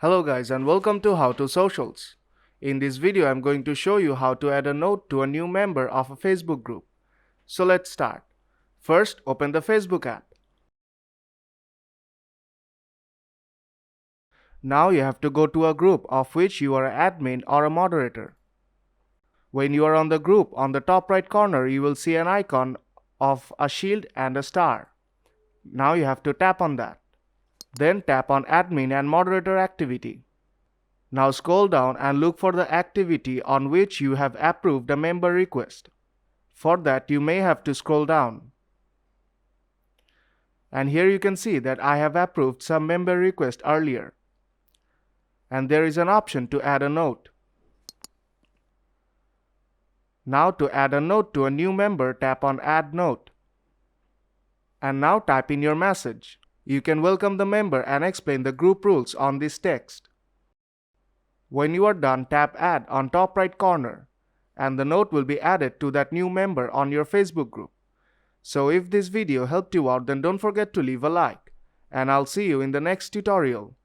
Hello guys and welcome to How to Socials. In this video I'm going to show you how to add a note to a new member of a Facebook group. So let's start. First, open the Facebook app. Now you have to go to a group of which you are an admin or a moderator. When you are on the group, on the top right corner you will see an icon of a shield and a star. Now you have to tap on that. Then tap on admin and moderator activity. Now scroll down and look for the activity on which you have approved a member request. For that you may have to scroll down. And here you can see that I have approved some member request earlier. And there is an option to add a note. Now to add a note to a new member, tap on Add Note. And now type in your message. You can welcome the member and explain the group rules on this text. When you are done, tap Add on top right corner, and the note will be added to that new member on your Facebook group. So if this video helped you out, then don't forget to leave a like, and I'll see you in the next tutorial.